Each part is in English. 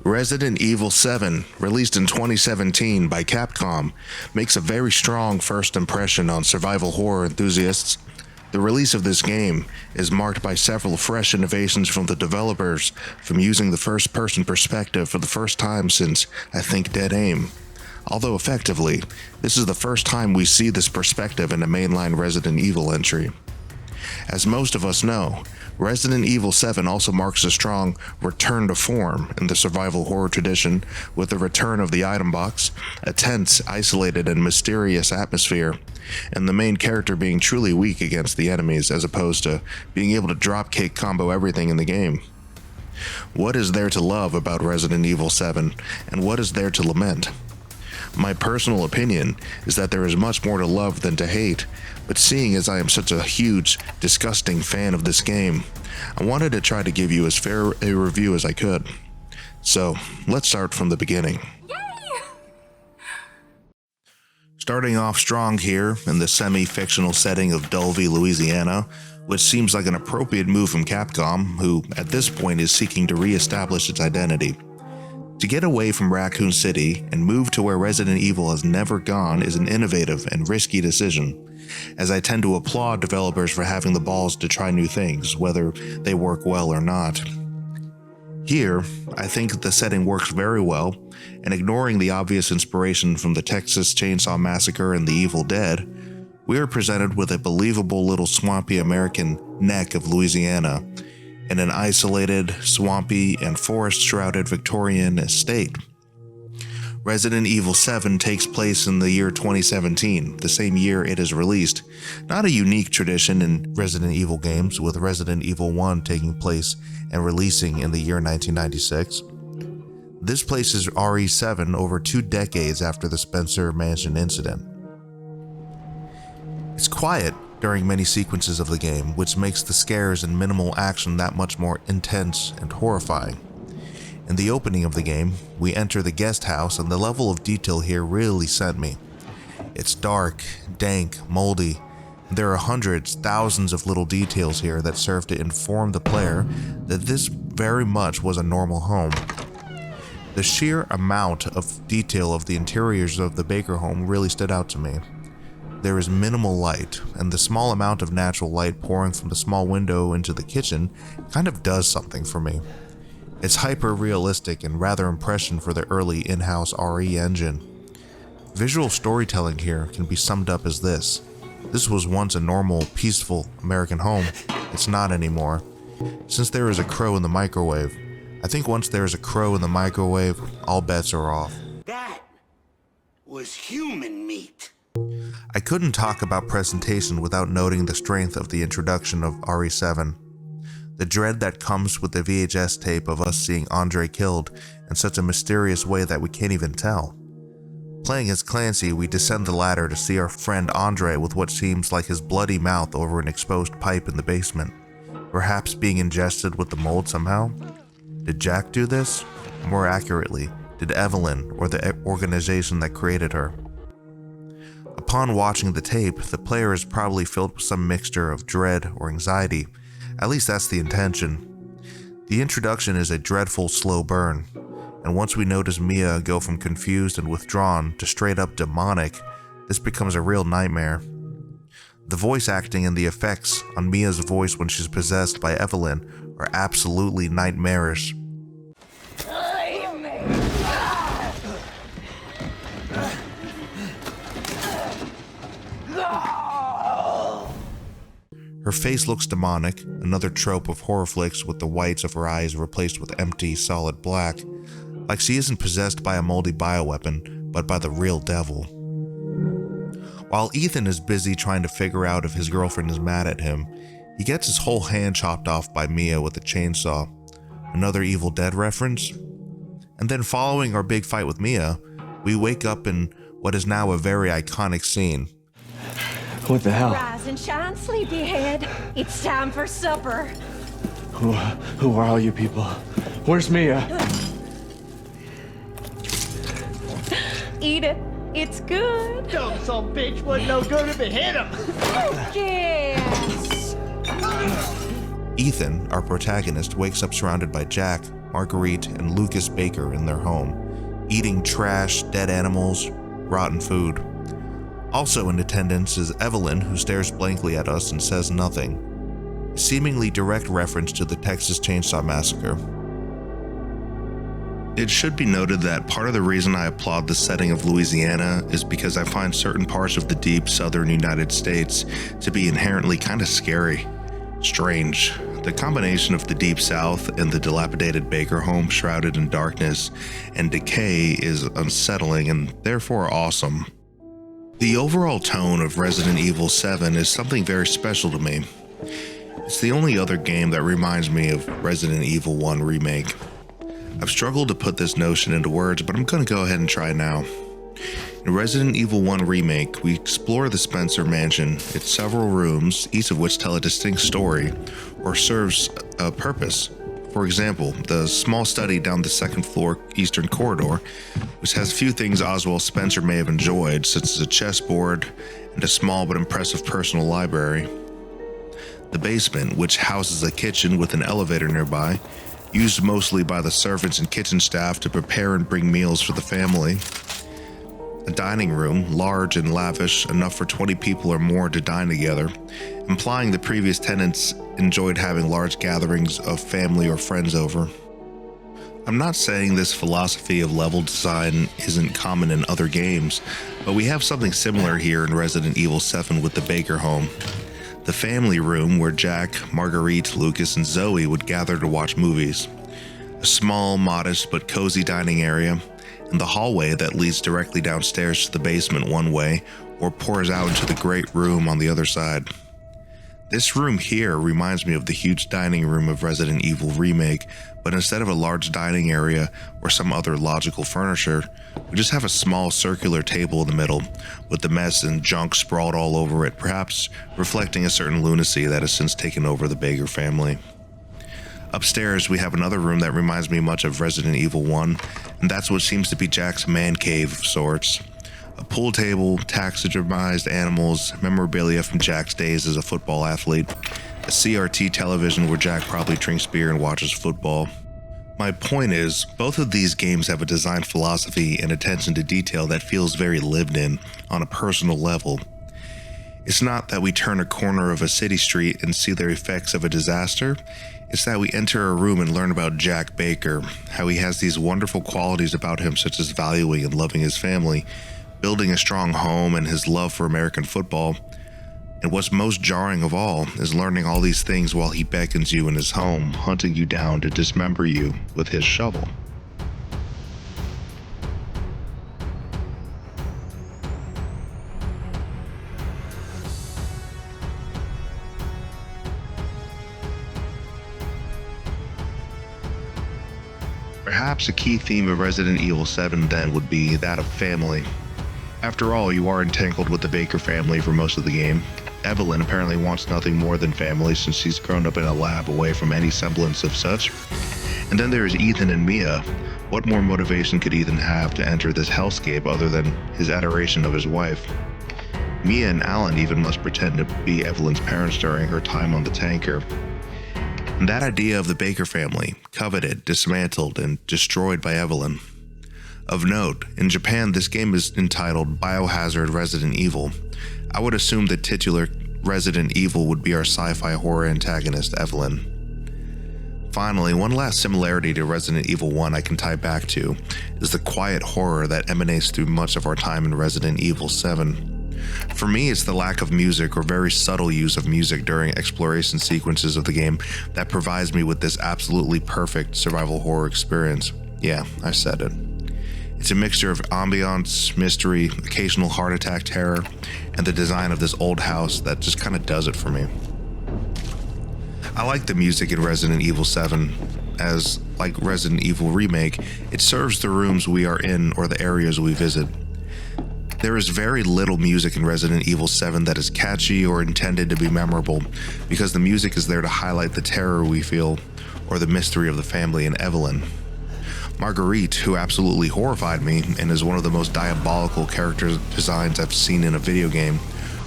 Resident Evil 7, released in 2017 by Capcom, makes a very strong first impression on survival horror enthusiasts. The release of this game is marked by several fresh innovations from the developers, from using the first-person perspective for the first time since, I think, Dead Aim. Although effectively, this is the first time we see this perspective in a mainline Resident Evil entry. As most of us know, Resident Evil 7 also marks a strong return to form in the survival horror tradition, with the return of the item box, a tense, isolated, and mysterious atmosphere, and the main character being truly weak against the enemies as opposed to being able to dropkick combo everything in the game. What is there to love about Resident Evil 7, and what is there to lament? My personal opinion is that there is much more to love than to hate, but seeing as I am such a huge, disgusting fan of this game, I wanted to try to give you as fair a review as I could. So, let's start from the beginning. Yay! Starting off strong here in the semi-fictional setting of Donberry, Louisiana, which seems like an appropriate move from Capcom, who at this point is seeking to re-establish its identity. To get away from Raccoon City and move to where Resident Evil has never gone is an innovative and risky decision, as I tend to applaud developers for having the balls to try new things, whether they work well or not. Here, I think the setting works very well, and ignoring the obvious inspiration from the Texas Chainsaw Massacre and The Evil Dead, we are presented with a believable little swampy American neck of Louisiana, in an isolated, swampy, and forest-shrouded Victorian estate. Resident Evil 7 takes place in the year 2017, the same year it is released, not a unique tradition in Resident Evil games, with Resident Evil 1 taking place and releasing in the year 1996. This places RE7 over 2 decades after the Spencer Mansion incident. It's quiet during many sequences of the game, which makes the scares and minimal action that much more intense and horrifying. In the opening of the game, we enter the guest house, and the level of detail here really sent me. It's dark, dank, moldy, and there are hundreds, thousands of little details here that serve to inform the player that this very much was a normal home. The sheer amount of detail of the interiors of the Baker home really stood out to me. There is minimal light, and the small amount of natural light pouring from the small window into the kitchen kind of does something for me. It's hyper-realistic and rather impressive for the early in-house RE engine. Visual storytelling here can be summed up as this. This was once a normal, peaceful American home. It's not anymore. Since there is a crow in the microwave, I think once there is a crow in the microwave, all bets are off. That was human meat. I couldn't talk about presentation without noting the strength of the introduction of RE7. The dread that comes with the VHS tape of us seeing Andre killed in such a mysterious way that we can't even tell. Playing as Clancy, we descend the ladder to see our friend Andre with what seems like his bloody mouth over an exposed pipe in the basement, perhaps being ingested with the mold somehow. Did Jack do this? More accurately, did Evelyn or the organization that created her? Upon watching the tape, the player is probably filled with some mixture of dread or anxiety. At least that's the intention. The introduction is a dreadful slow burn, and once we notice Mia go from confused and withdrawn to straight up demonic, this becomes a real nightmare. The voice acting and the effects on Mia's voice when she's possessed by Evelyn are absolutely nightmarish. Her face looks demonic, another trope of horror flicks with the whites of her eyes replaced with empty, solid black, like she isn't possessed by a moldy bioweapon, but by the real devil. While Ethan is busy trying to figure out if his girlfriend is mad at him, he gets his whole hand chopped off by Mia with a chainsaw. Another Evil Dead reference? And then following our big fight with Mia, we wake up in what is now a very iconic scene. What the hell? Rise and shine, sleepyhead. It's time for supper. Who are all you people? Where's Mia? Eat it. It's good. Dumb son bitch wasn't no good if it hit him. Yes. Ethan, our protagonist, wakes up surrounded by Jack, Marguerite, and Lucas Baker in their home, eating trash, dead animals, rotten food. Also in attendance is Evelyn, who stares blankly at us and says nothing, a seemingly direct reference to the Texas Chainsaw Massacre. It should be noted that part of the reason I applaud the setting of Louisiana is because I find certain parts of the deep southern United States to be inherently kind of scary, strange. The combination of the deep south and the dilapidated Baker home shrouded in darkness and decay is unsettling and therefore awesome. The overall tone of Resident Evil 7 is something very special to me. It's the only other game that reminds me of Resident Evil 1 Remake. I've struggled to put this notion into words, but I'm going to go ahead and try now. In Resident Evil 1 Remake, we explore the Spencer Mansion, its several rooms, each of which tell a distinct story or serves a purpose. For example, the small study down the second floor eastern corridor, which has few things Oswald Spencer may have enjoyed, such as a chessboard and a small but impressive personal library. The basement, which houses a kitchen with an elevator nearby, used mostly by the servants and kitchen staff to prepare and bring meals for the family. A dining room, large and lavish, enough for 20 people or more to dine together, implying the previous tenants enjoyed having large gatherings of family or friends over. I'm not saying this philosophy of level design isn't common in other games, but we have something similar here in Resident Evil 7 with the Baker home. The family room where Jack, Marguerite, Lucas, and Zoe would gather to watch movies. A small, modest, but cozy dining area, and the hallway that leads directly downstairs to the basement one way or pours out into the great room on the other side. This room here reminds me of the huge dining room of Resident Evil Remake, but instead of a large dining area or some other logical furniture, we just have a small circular table in the middle, with the mess and junk sprawled all over it, perhaps reflecting a certain lunacy that has since taken over the Baker family. Upstairs, we have another room that reminds me much of Resident Evil 1, and that's what seems to be Jack's man cave of sorts. A pool table, taxidermized animals, memorabilia from Jack's days as a football athlete, a CRT television where Jack probably drinks beer and watches football. My point is, both of these games have a design philosophy and attention to detail that feels very lived in on a personal level. It's not that we turn a corner of a city street and see the effects of a disaster. It's that we enter a room and learn about Jack Baker, how he has these wonderful qualities about him, such as valuing and loving his family, building a strong home, and his love for American football. And what's most jarring of all is learning all these things while he beckons you in his home, hunting you down to dismember you with his shovel. Perhaps a key theme of Resident Evil 7 then would be that of family. After all, you are entangled with the Baker family for most of the game. Evelyn apparently wants nothing more than family since she's grown up in a lab away from any semblance of such. And then there is Ethan and Mia. What more motivation could Ethan have to enter this hellscape other than his adoration of his wife? Mia and Alan even must pretend to be Evelyn's parents during her time on the tanker. And that idea of the Baker family, coveted, dismantled, and destroyed by Evelyn. Of note, in Japan, this game is entitled Biohazard Resident Evil. I would assume the titular Resident Evil would be our sci-fi horror antagonist, Evelyn. Finally, one last similarity to Resident Evil 1 I can tie back to is the quiet horror that emanates through much of our time in Resident Evil 7. For me, it's the lack of music or very subtle use of music during exploration sequences of the game that provides me with this absolutely perfect survival horror experience. Yeah, I said it. It's a mixture of ambiance, mystery, occasional heart attack terror, and the design of this old house that just kind of does it for me. I like the music in Resident Evil 7, as, like Resident Evil Remake, it serves the rooms we are in or the areas we visit. There is very little music in Resident Evil 7 that is catchy or intended to be memorable, because the music is there to highlight the terror we feel, or the mystery of the family and Evelyn. Marguerite, who absolutely horrified me and is one of the most diabolical character designs I've seen in a video game,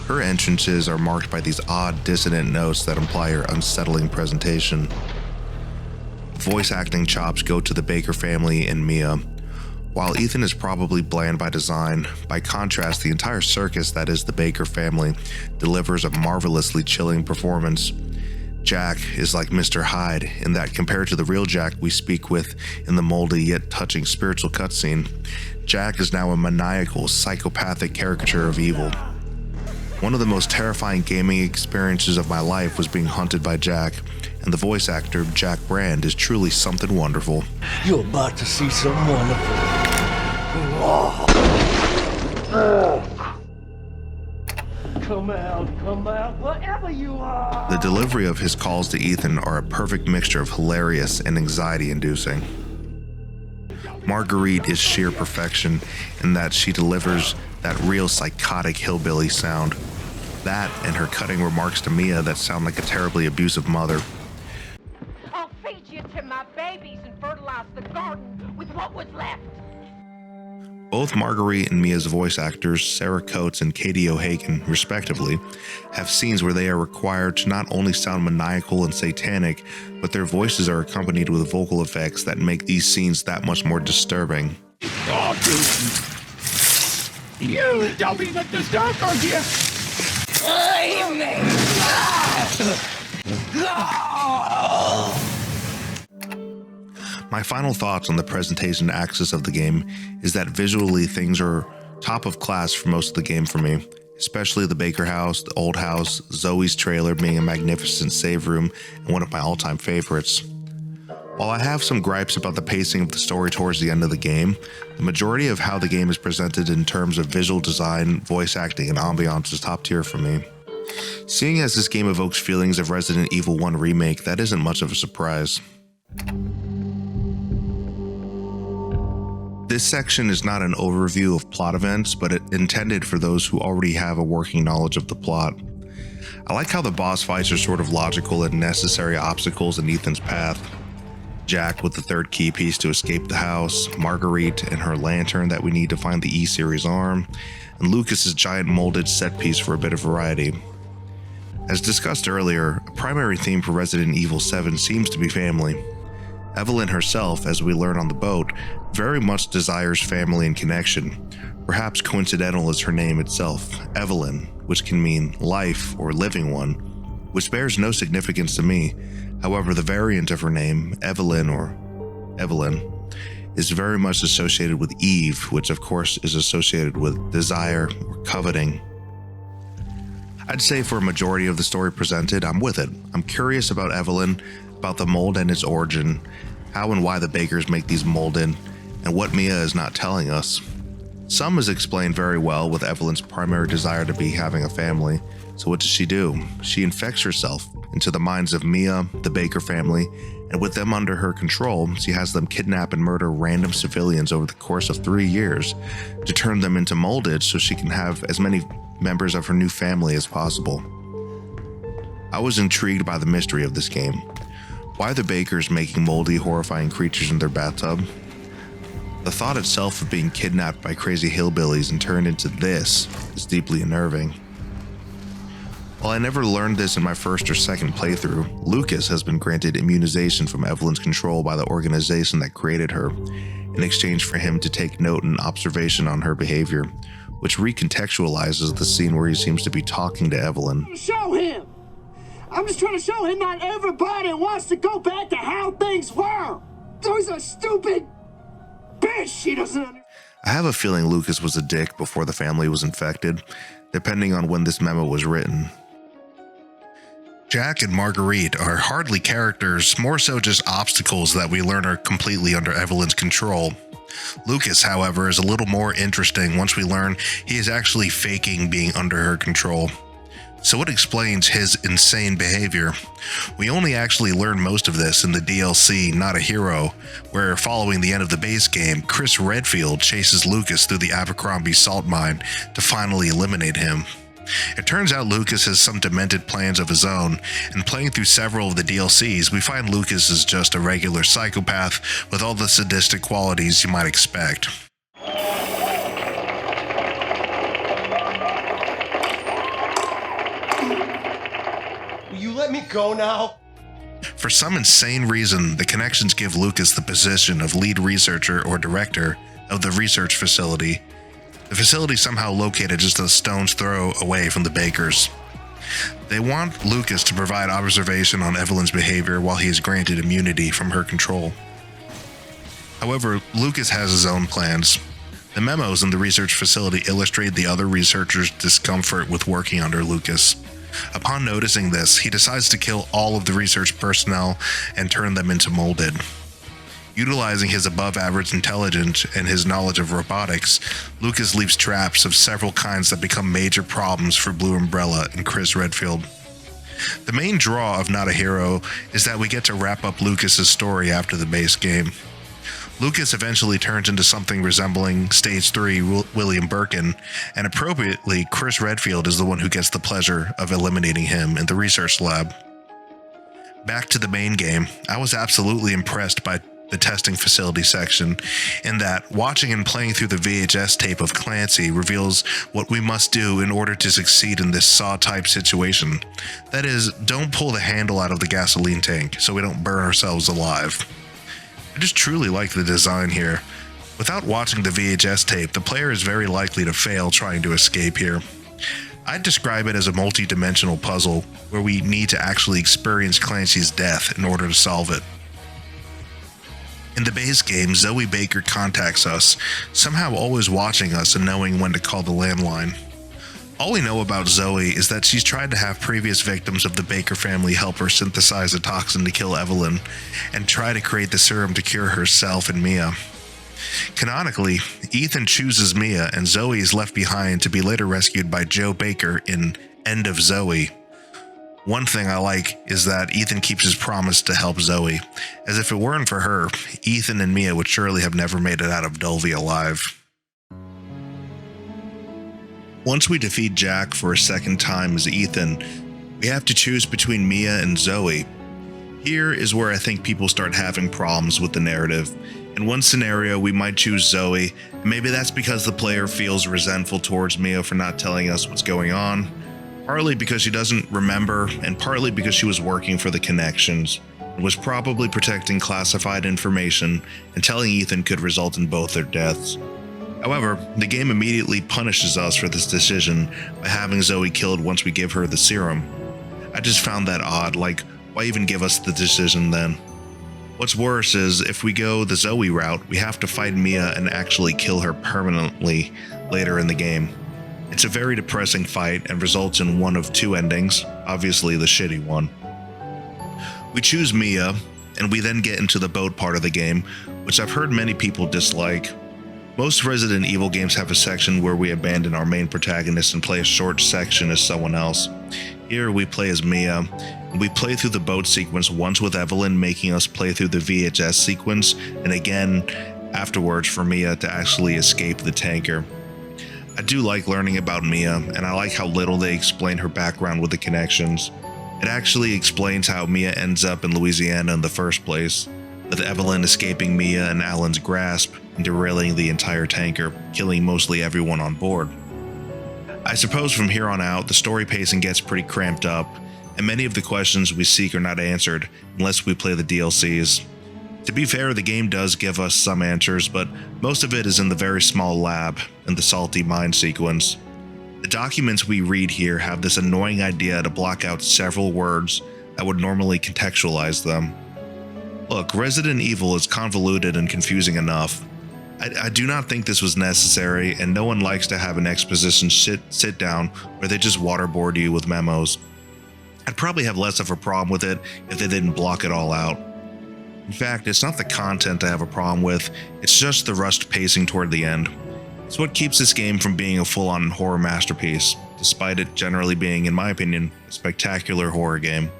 her entrances are marked by these odd, dissonant notes that imply her unsettling presentation. voice acting chops go to the Baker family and Mia. While Ethan is probably bland by design, by contrast, the entire circus that is the Baker family delivers a marvelously chilling performance. Jack is like Mr. Hyde in that compared to the real Jack we speak with in the moldy yet touching spiritual cutscene, Jack is now a maniacal, psychopathic caricature of evil. One of the most terrifying gaming experiences of my life was being hunted by Jack, and the voice actor, Jack Brand, is truly something wonderful. You're about to see some wonderful. Come out, wherever you are. The delivery of his calls to Ethan are a perfect mixture of hilarious and anxiety-inducing. Marguerite is sheer perfection in that she delivers that real psychotic hillbilly sound. That and her cutting remarks to Mia that sound like a terribly abusive mother. I'll feed you to my babies and fertilize the garden with what was left. Both Marguerite and Mia's voice actors, Sarah Coates and Katie O'Hagan, respectively, have scenes where they are required to not only sound maniacal and satanic, but their voices are accompanied with vocal effects that make these scenes that much more disturbing. You don't be let this dark on you. My final thoughts on the presentation axis of the game is that visually things are top of class for most of the game for me, especially the Baker house, the old house, Zoe's trailer being a magnificent save room and one of my all-time favorites. While I have some gripes about the pacing of the story towards the end of the game, the majority of how the game is presented in terms of visual design, voice acting, and ambiance is top tier for me. Seeing as this game evokes feelings of Resident Evil 1 Remake, that isn't much of a surprise. This section is not an overview of plot events, but intended for those who already have a working knowledge of the plot. I like how the boss fights are sort of logical and necessary obstacles in Ethan's path. Jack with the third key piece to escape the house, Marguerite and her lantern that we need to find the E-Series arm, and Lucas's giant molded set piece for a bit of variety. As discussed earlier, a primary theme for Resident Evil 7 seems to be family. Evelyn herself, as we learn on the boat, very much desires family and connection. Perhaps coincidental is her name itself, Evelyn, which can mean life or living one, which bears no significance to me. However, the variant of her name, Evelyn or Evelyn, is very much associated with Eve, which of course is associated with desire or coveting. I'd say for a majority of the story presented, I'm with it. I'm curious about Evelyn, about the mold and its origin, how and why the Bakers make these molded, and what Mia is not telling us. Some is explained very well with Evelyn's primary desire to be having a family, so what does she do? She infects herself into the minds of Mia, the Baker family, and with them under her control, she has them kidnap and murder random civilians over the course of 3 years to turn them into molded so she can have as many members of her new family as possible. I was intrigued by the mystery of this game. Why are the Bakers making moldy, horrifying creatures in their bathtub? The thought itself of being kidnapped by crazy hillbillies and turned into this is deeply unnerving. While I never learned this in my first or second playthrough, Lucas has been granted immunization from Evelyn's control by the organization that created her, in exchange for him to take note and observation on her behavior, which recontextualizes the scene where he seems to be talking to Evelyn. Show him! I'm just trying to show him not everybody wants to go back to how things were! Those are stupid bitch she doesn't understand. I have a feeling Lucas was a dick before the family was infected, depending on when this memo was written. Jack and Marguerite are hardly characters, more so just obstacles that we learn are completely under Evelyn's control. Lucas, however, is a little more interesting once we learn he is actually faking being under her control. So what explains his insane behavior? We only actually learn most of this in the DLC Not a Hero, where following the end of the base game, Chris Redfield chases Lucas through the Abercrombie salt mine to finally eliminate him. It turns out Lucas has some demented plans of his own, and playing through several of the DLCs, we find Lucas is just a regular psychopath with all the sadistic qualities you might expect. Will you let me go now? For some insane reason, the connections give Lucas the position of lead researcher or director of the research facility. The facility somehow located just a stone's throw away from the Bakers. They want Lucas to provide observation on Evelyn's behavior while he is granted immunity from her control. However, Lucas has his own plans. The memos in the research facility illustrate the other researchers' discomfort with working under Lucas. Upon noticing this, he decides to kill all of the research personnel and turn them into molded. Utilizing his above-average intelligence and his knowledge of robotics, Lucas leaves traps of several kinds that become major problems for Blue Umbrella and Chris Redfield. The main draw of Not a Hero is that we get to wrap up Lucas's story after the base game. Lucas eventually turns into something resembling Stage 3 William Birkin, and appropriately, Chris Redfield is the one who gets the pleasure of eliminating him in the research lab. Back to the main game, I was absolutely impressed by the testing facility section, in that watching and playing through the VHS tape of Clancy reveals what we must do in order to succeed in this Saw-type situation. That is, don't pull the handle out of the gasoline tank so we don't burn ourselves alive. I just truly like the design here. Without watching the VHS tape, the player is very likely to fail trying to escape here. I'd describe it as a multi-dimensional puzzle where we need to actually experience Clancy's death in order to solve it. In the base game, Zoe Baker contacts us, somehow always watching us and knowing when to call the landline. All we know about Zoe is that she's tried to have previous victims of the Baker family help her synthesize a toxin to kill Evelyn, and try to create the serum to cure herself and Mia. Canonically, Ethan chooses Mia and Zoe is left behind to be later rescued by Joe Baker in End of Zoe. One thing I like is that Ethan keeps his promise to help Zoe, as if it weren't for her, Ethan and Mia would surely have never made it out of Dulvey alive. Once we defeat Jack for a second time as Ethan, we have to choose between Mia and Zoe. Here is where I think people start having problems with the narrative. In one scenario, we might choose Zoe, and maybe that's because the player feels resentful towards Mia for not telling us what's going on, partly because she doesn't remember, and partly because she was working for the Connections, and was probably protecting classified information, and telling Ethan could result in both their deaths. However, the game immediately punishes us for this decision by having Zoe killed once we give her the serum. I just found that odd, like, why even give us the decision then? What's worse is, if we go the Zoe route, we have to fight Mia and actually kill her permanently later in the game. It's a very depressing fight and results in one of two endings, obviously the shitty one. We choose Mia, and we then get into the boat part of the game, which I've heard many people dislike. Most Resident Evil games have a section where we abandon our main protagonist and play a short section as someone else. Here we play as Mia, and we play through the boat sequence once with Evelyn making us play through the VHS sequence, and again afterwards for Mia to actually escape the tanker. I do like learning about Mia, and I like how little they explain her background with the Connections. It actually explains how Mia ends up in Louisiana in the first place, with Evelyn escaping Mia and Alan's grasp and derailing the entire tanker, killing mostly everyone on board. I suppose from here on out, the story pacing gets pretty cramped up, and many of the questions we seek are not answered unless we play the DLCs. To be fair, the game does give us some answers, but most of it is in the very small lab and the salty mine sequence. The documents we read here have this annoying idea to block out several words that would normally contextualize them. Look, Resident Evil is convoluted and confusing enough. I do not think this was necessary, and no one likes to have an exposition sit down where they just waterboard you with memos. I'd probably have less of a problem with it if they didn't block it all out. In fact, it's not the content I have a problem with, it's just the rushed pacing toward the end. It's what keeps this game from being a full-on horror masterpiece, despite it generally being, in my opinion, a spectacular horror game.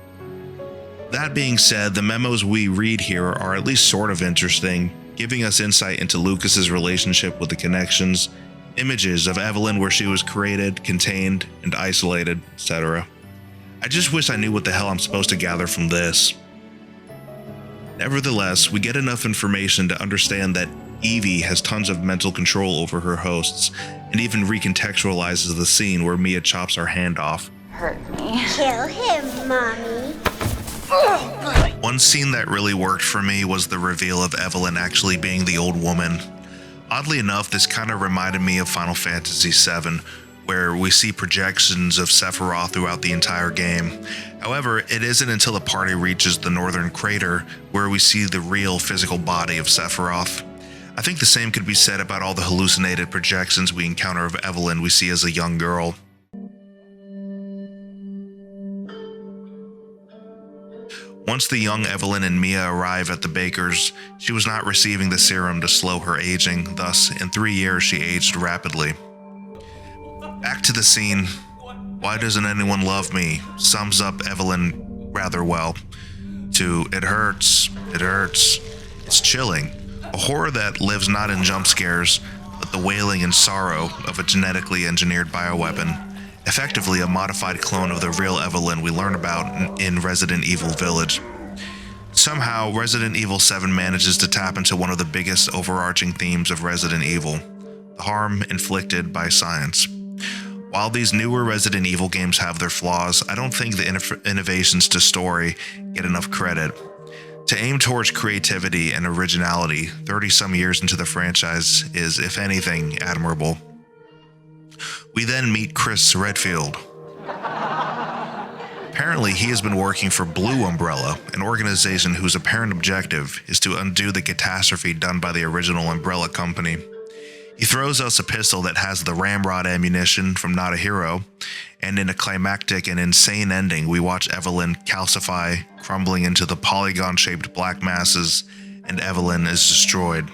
That being said, the memos we read here are at least sort of interesting, giving us insight into Lucas's relationship with the Connections, images of Evelyn where she was created, contained, and isolated, etc. I just wish I knew what the hell I'm supposed to gather from this. Nevertheless, we get enough information to understand that Evie has tons of mental control over her hosts, and even recontextualizes the scene where Mia chops her hand off. Hurt me. Kill him, Mommy. One scene that really worked for me was the reveal of Evelyn actually being the old woman. Oddly enough, this kind of reminded me of Final Fantasy VII, where we see projections of Sephiroth throughout the entire game. However, it isn't until the party reaches the northern crater where we see the real physical body of Sephiroth. I think the same could be said about all the hallucinated projections we encounter of Evelyn we see as a young girl. Once the young Evelyn and Mia arrive at the baker's, she was not receiving the serum to slow her aging, thus, in 3 years she aged rapidly. Back to the scene. Why doesn't anyone love me? Sums up Evelyn rather well. To it hurts, it's chilling. A horror that lives not in jump scares, but the wailing and sorrow of a genetically engineered bioweapon. Effectively a modified clone of the real Evelyn we learn about in Resident Evil Village. Somehow, Resident Evil 7 manages to tap into one of the biggest overarching themes of Resident Evil, the harm inflicted by science. While these newer Resident Evil games have their flaws, I don't think the innovations to story get enough credit. To aim towards creativity and originality 30-some years into the franchise is, if anything, admirable. We then meet Chris Redfield. Apparently, he has been working for Blue Umbrella, an organization whose apparent objective is to undo the catastrophe done by the original Umbrella company. He throws us a pistol that has the ramrod ammunition from Not a Hero, and in a climactic and insane ending, we watch Evelyn calcify, crumbling into the polygon-shaped black masses, and Evelyn is destroyed.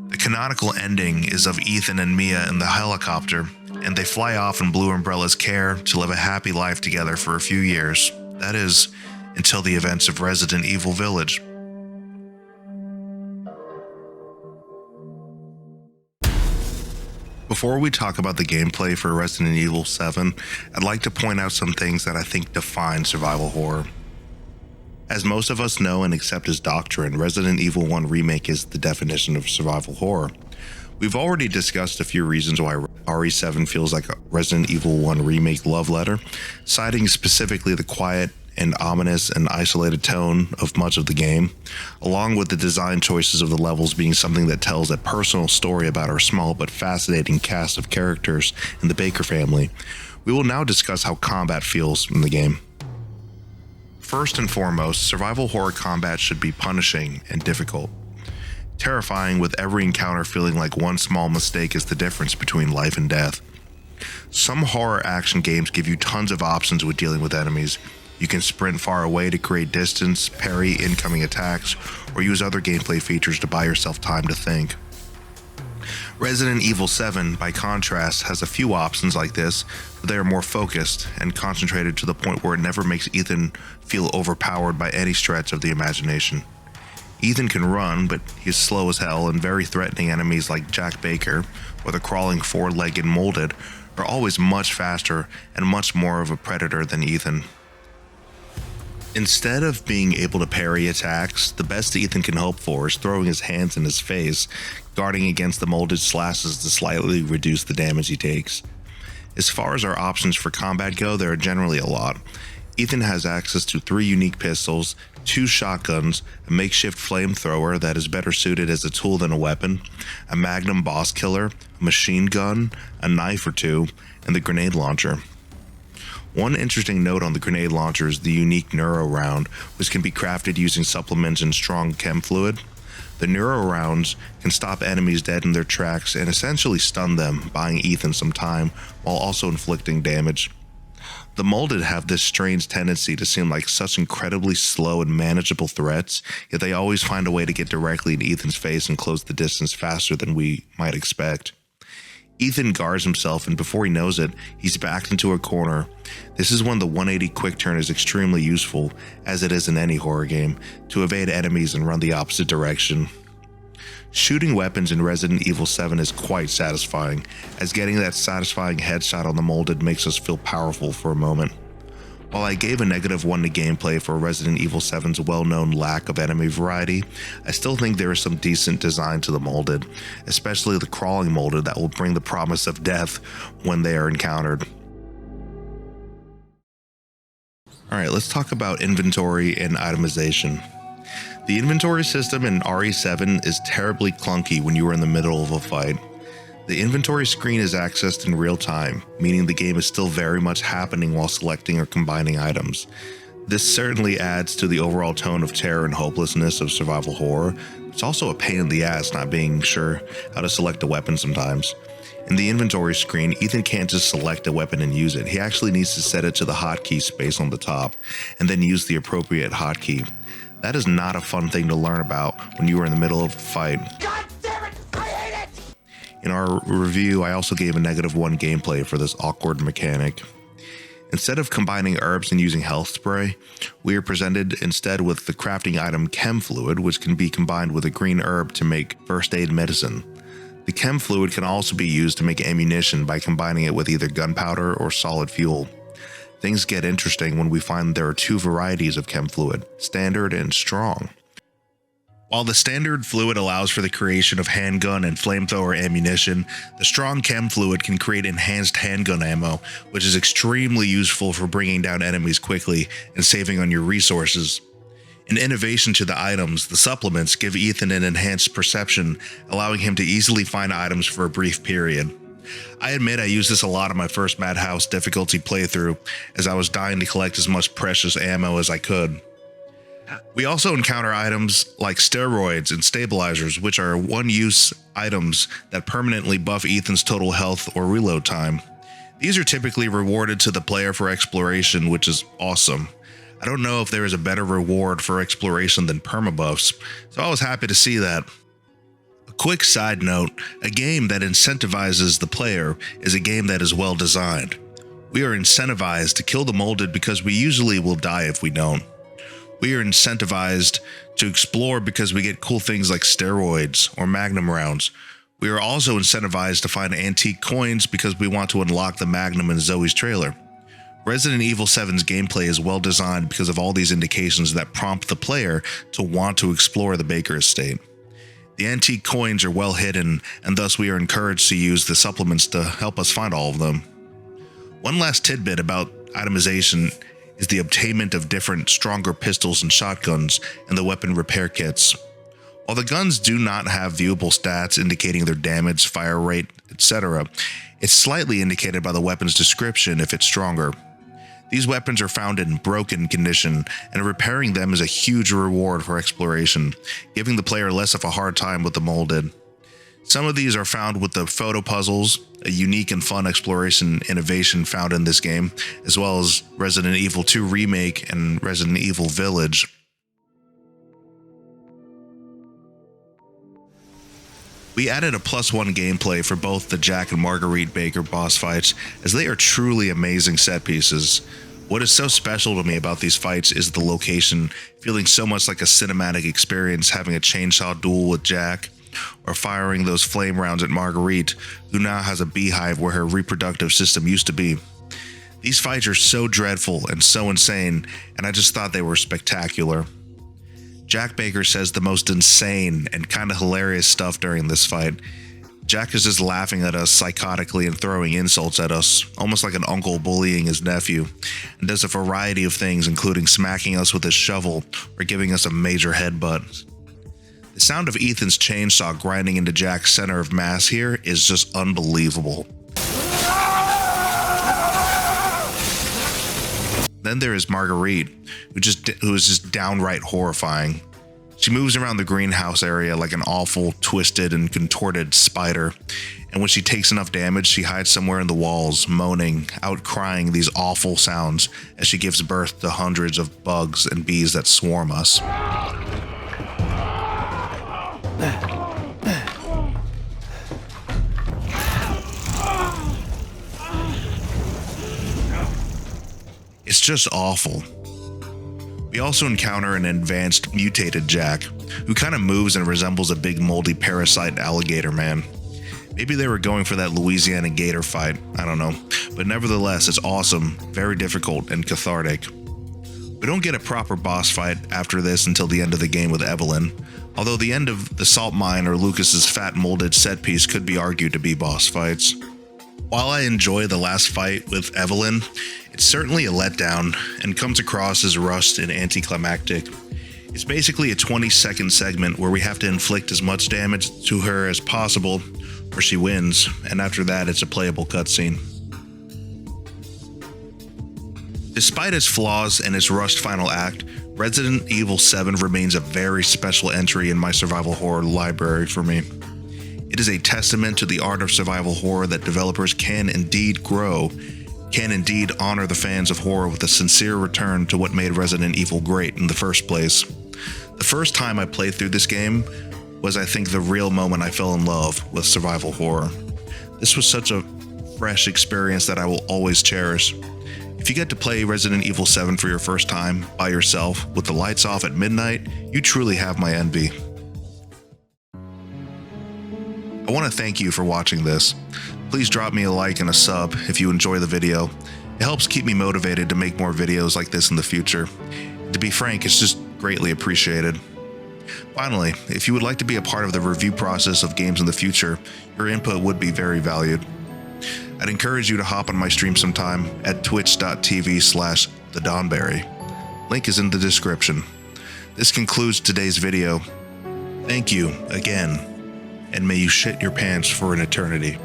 The canonical ending is of Ethan and Mia in the helicopter, and they fly off in Blue Umbrella's care to live a happy life together for a few years. That is, until the events of Resident Evil Village. Before we talk about the gameplay for Resident Evil 7, I'd like to point out some things that I think define survival horror. As most of us know and accept as doctrine, Resident Evil 1 Remake is the definition of survival horror. We've already discussed a few reasons why RE7 feels like a Resident Evil 1 Remake love letter, citing specifically the quiet and ominous and isolated tone of much of the game, along with the design choices of the levels being something that tells a personal story about our small but fascinating cast of characters in the Baker family. We will now discuss how combat feels in the game. First and foremost, survival horror combat should be punishing and difficult. Terrifying, with every encounter feeling like one small mistake is the difference between life and death. Some horror action games give you tons of options with dealing with enemies. You can sprint far away to create distance, parry incoming attacks, or use other gameplay features to buy yourself time to think. Resident Evil 7, by contrast, has a few options like this, but they are more focused and concentrated to the point where it never makes Ethan feel overpowered by any stretch of the imagination. Ethan can run, but he's slow as hell, and very threatening enemies like Jack Baker, or the crawling four-legged molded, are always much faster and much more of a predator than Ethan. Instead of being able to parry attacks, the best Ethan can hope for is throwing his hands in his face, guarding against the molded slashes to slightly reduce the damage he takes. As far as our options for combat go, there are generally a lot. Ethan has access to 3 unique pistols, 2 shotguns, a makeshift flamethrower that is better suited as a tool than a weapon, a magnum boss killer, a machine gun, a knife or 2, and the grenade launcher. One interesting note on the grenade launcher is the unique Neuro Round, which can be crafted using supplements and strong chem fluid. The Neuro Rounds can stop enemies dead in their tracks and essentially stun them, buying Ethan some time while also inflicting damage. The molded have this strange tendency to seem like such incredibly slow and manageable threats, yet they always find a way to get directly in Ethan's face and close the distance faster than we might expect. Ethan guards himself, and before he knows it, he's backed into a corner. This is when the 180 quick turn is extremely useful, as it is in any horror game, to evade enemies and run the opposite direction. Shooting weapons in Resident Evil 7 is quite satisfying, as getting that satisfying headshot on the molded makes us feel powerful for a moment. While I gave a -1 to gameplay for Resident Evil 7's well-known lack of enemy variety, I still think there is some decent design to the molded, especially the crawling molded that will bring the promise of death when they are encountered. Alright, let's talk about inventory and itemization. The inventory system in RE7 is terribly clunky when you are in the middle of a fight. The inventory screen is accessed in real time, meaning the game is still very much happening while selecting or combining items. This certainly adds to the overall tone of terror and hopelessness of survival horror. It's also a pain in the ass not being sure how to select a weapon sometimes. In the inventory screen, Ethan can't just select a weapon and use it. He actually needs to set it to the hotkey space on the top, and then use the appropriate hotkey. That is not a fun thing to learn about when you are in the middle of a fight. God damn it! I hate it! In our review, I also gave a -1 gameplay for this awkward mechanic. Instead of combining herbs and using health spray, we are presented instead with the crafting item Chem Fluid, which can be combined with a green herb to make first aid medicine. The Chem Fluid can also be used to make ammunition by combining it with either gunpowder or solid fuel. Things get interesting when we find there are 2 varieties of Chem Fluid, standard and strong. While the standard fluid allows for the creation of handgun and flamethrower ammunition, the strong Chem Fluid can create enhanced handgun ammo, which is extremely useful for bringing down enemies quickly and saving on your resources. In innovation to the items, the supplements give Ethan an enhanced perception, allowing him to easily find items for a brief period. I admit I used this a lot in my first Madhouse difficulty playthrough, as I was dying to collect as much precious ammo as I could. We also encounter items like steroids and stabilizers, which are one-use items that permanently buff Ethan's total health or reload time. These are typically rewarded to the player for exploration, which is awesome. I don't know if there is a better reward for exploration than permabuffs, so I was happy to see that. A quick side note, a game that incentivizes the player is a game that is well designed. We are incentivized to kill the molded because we usually will die if we don't. We are incentivized to explore because we get cool things like steroids or magnum rounds. We are also incentivized to find antique coins because we want to unlock the magnum in Zoe's trailer. Resident Evil 7's gameplay is well designed because of all these indications that prompt the player to want to explore the Baker estate. The antique coins are well hidden, and thus we are encouraged to use the supplements to help us find all of them. One last tidbit about itemization is the obtainment of different, stronger pistols and shotguns and the weapon repair kits. While the guns do not have viewable stats indicating their damage, fire rate, etc., it's slightly indicated by the weapon's description if it's stronger. These weapons are found in broken condition, and repairing them is a huge reward for exploration, giving the player less of a hard time with the molded. Some of these are found with the photo puzzles, a unique and fun exploration innovation found in this game, as well as Resident Evil 2 Remake and Resident Evil Village. We added a +1 gameplay for both the Jack and Marguerite Baker boss fights, as they are truly amazing set pieces. What is so special to me about these fights is the location, feeling so much like a cinematic experience having a chainsaw duel with Jack, or firing those flame rounds at Marguerite, who now has a beehive where her reproductive system used to be. These fights are so dreadful and so insane, and I just thought they were spectacular. Jack Baker says the most insane and kinda hilarious stuff during this fight. Jack is just laughing at us psychotically and throwing insults at us, almost like an uncle bullying his nephew, and does a variety of things including smacking us with his shovel or giving us a major headbutt. The sound of Ethan's chainsaw grinding into Jack's center of mass here is just unbelievable. Then there is Marguerite, who is just downright horrifying. She moves around the greenhouse area like an awful, twisted, and contorted spider, and when she takes enough damage, she hides somewhere in the walls, moaning, outcrying these awful sounds as she gives birth to hundreds of bugs and bees that swarm us. It's just awful. We also encounter an advanced mutated Jack, who kind of moves and resembles a big moldy parasite alligator man. Maybe they were going for that Louisiana gator fight, I don't know, but nevertheless it's awesome, very difficult, and cathartic. We don't get a proper boss fight after this until the end of the game with Evelyn, although the end of the salt mine or Lucas's fat molded set piece could be argued to be boss fights. While I enjoy the last fight with Evelyn, It's certainly a letdown and comes across as rushed and anticlimactic. It's basically a 20-second segment where we have to inflict as much damage to her as possible or she wins, and after that it's a playable cutscene. Despite its flaws and its rushed final act, Resident Evil 7 remains a very special entry in my survival horror library for me. It is a testament to the art of survival horror that developers can indeed grow, can indeed honor the fans of horror with a sincere return to what made Resident Evil great in the first place. The first time I played through this game was, I think, the real moment I fell in love with survival horror. This was such a fresh experience that I will always cherish. If you get to play Resident Evil 7 for your first time, by yourself, with the lights off at midnight, you truly have my envy. I want to thank you for watching this. Please drop me a like and a sub if you enjoy the video. It helps keep me motivated to make more videos like this in the future. To be frank, it's just greatly appreciated. Finally, if you would like to be a part of the review process of games in the future, your input would be very valued. I'd encourage you to hop on my stream sometime at twitch.tv/thedonberry. Link is in the description. This concludes today's video. Thank you again, and may you shit your pants for an eternity.